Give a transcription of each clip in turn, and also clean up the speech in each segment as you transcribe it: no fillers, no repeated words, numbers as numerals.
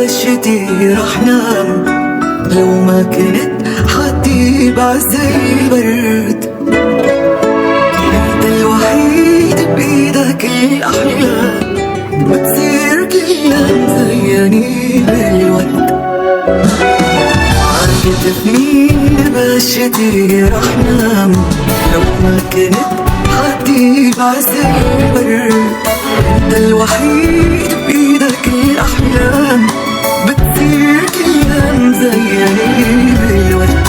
بشتي رح نام لو ما كنت حتى بعز البرد. انت الوحيد بايدك الاحلام، بتصير كلها مزينة بالورد. عرفت مين بشتي رح نام لو ما كنت حتى بعز البرد. انت الوحيد بايدك الاحلام، بتصير كلها مزينة بالورد.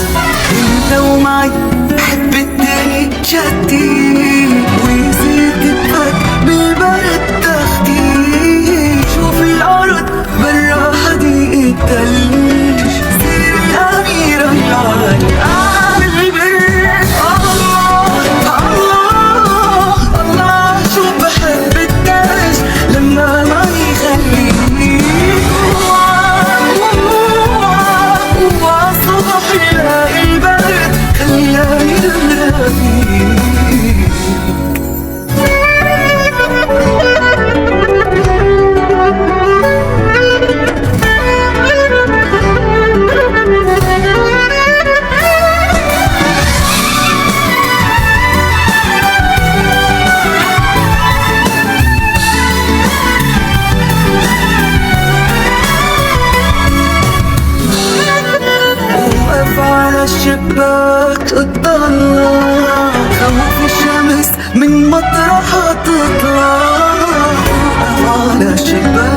انت ومعي بحب الدنيا جدي، ويصير كتفك بالبرد تختي. شوف الارض برا حديقة تلج، صير الاميرة العالي اعمل برد. الله الله الله شو بحب الدرج لما ما يخليني. وعالصبح يلاقي البرد خلاني اغرق فيك. على الشباك اطلع، خوف الشمس من مطرحها تطلع. على الشباك